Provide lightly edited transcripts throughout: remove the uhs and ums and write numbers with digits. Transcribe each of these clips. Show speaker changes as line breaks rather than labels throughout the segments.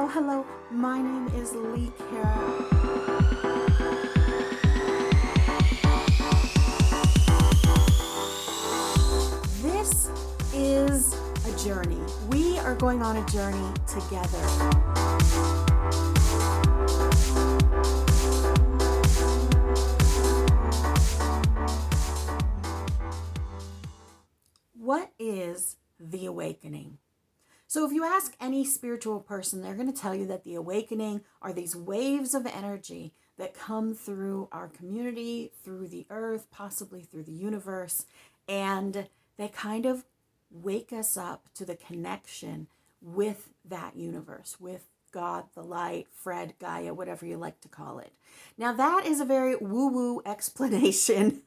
Hello. My name is liCara. This is a journey. We are going on a journey together. What is the awakening? So if you ask any spiritual person, they're going to tell you that the awakening are these waves of energy that come through our community, through the earth, possibly through the universe, and they kind of wake us up to the connection with that universe, with God, the light, Fred, Gaia, whatever you like to call it. Now that is a very woo-woo explanation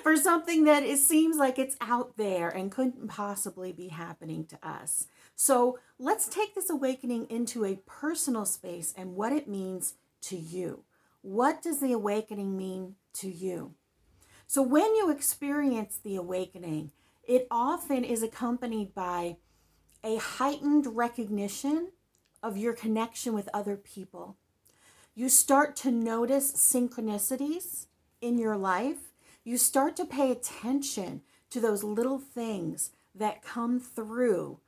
for something that it seems like it's out there and couldn't possibly be happening to us. So let's take this awakening into a personal space and what it means to you. What does the awakening mean to you? So when you experience the awakening, it often is accompanied by a heightened recognition of your connection with other people. You start to notice synchronicities in your life. You start to pay attention to those little things that come through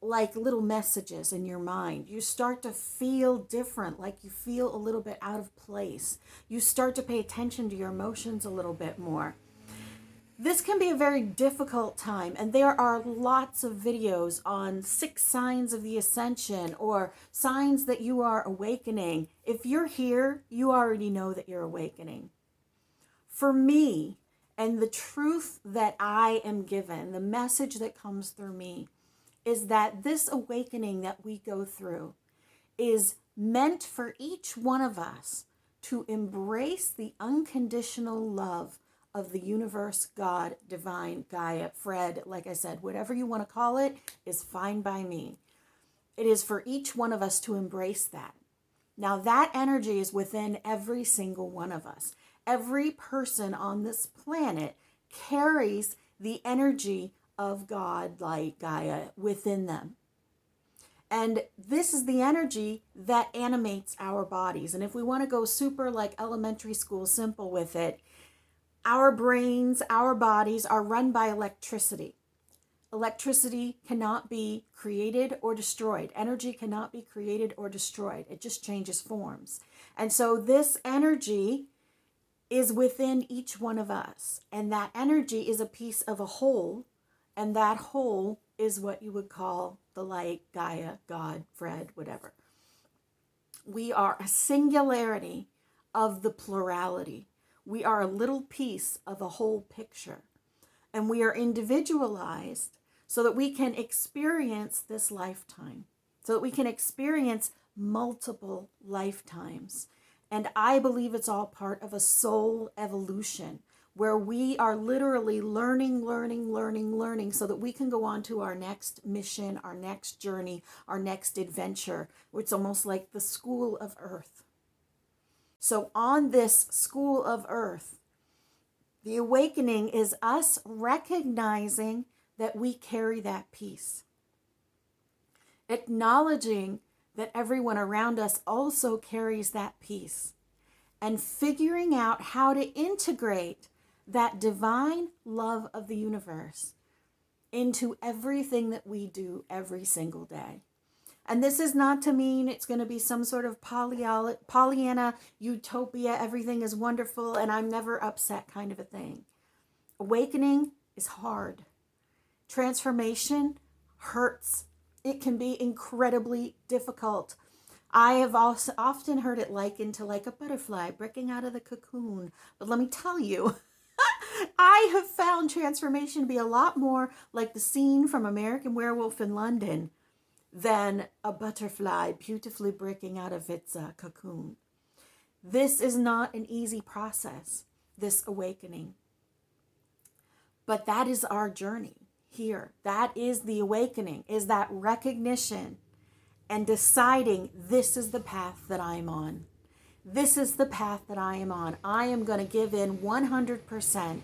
like little messages in your mind. You start to feel different, like you feel a little bit out of place. You start to pay attention to your emotions a little bit more. This can be a very difficult time, and there are lots of videos on 6 signs of the ascension or signs that you are awakening. If you're here, you already know that you're awakening. For me, and the truth that I am given, the message that comes through me, is that this awakening that we go through is meant for each one of us to embrace the unconditional love of the universe, God, divine, Gaia, Fred, like I said, whatever you want to call it is fine by me. It is for each one of us to embrace that. Now that energy is within every single one of us. Every person on this planet carries the energy of God, light, Gaia within them. And this is the energy that animates our bodies. And if we want to go super like elementary school simple with it, our brains, our bodies are run by electricity. Electricity cannot be created or destroyed. Energy cannot be created or destroyed. It just changes forms. And so this energy is within each one of us. And that energy is a piece of a whole. And that whole is what you would call the light, Gaia, God, Fred, whatever. We are a singularity of the plurality. We are a little piece of a whole picture. And we are individualized so that we can experience this lifetime, so that we can experience multiple lifetimes. And I believe it's all part of a soul evolution where we are literally learning so that we can go on to our next mission, our next journey, our next adventure. It's almost like the school of earth. So on this school of earth, the awakening is us recognizing that we carry that peace. Acknowledging that everyone around us also carries that peace. And figuring out how to integrate that divine love of the universe into everything that we do every single day. And this is not to mean it's going to be some sort of Pollyanna utopia, everything is wonderful and I'm never upset kind of a thing. Awakening is hard. Transformation hurts. It can be incredibly difficult. I have also often heard it likened to like a butterfly breaking out of the cocoon. But let me tell you, I have found transformation to be a lot more like the scene from American Werewolf in London than a butterfly beautifully breaking out of its cocoon. This is not an easy process, this awakening. But that is our journey here. That is the awakening, is that recognition and deciding this is the path that I'm on. This is the path that I am on. I am going to give in 100%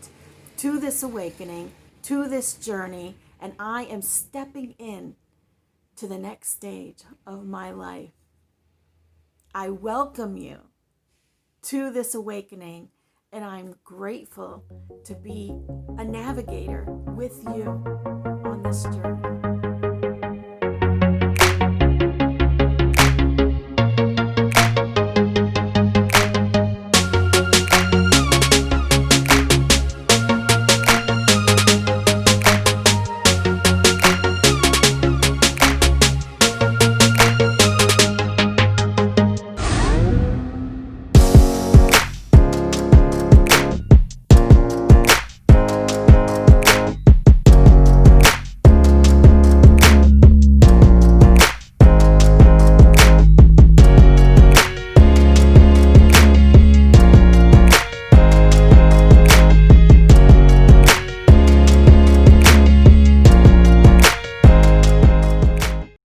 to this awakening, to this journey, and I am stepping in to the next stage of my life. I welcome you to this awakening, and I'm grateful to be a navigator with you on this journey.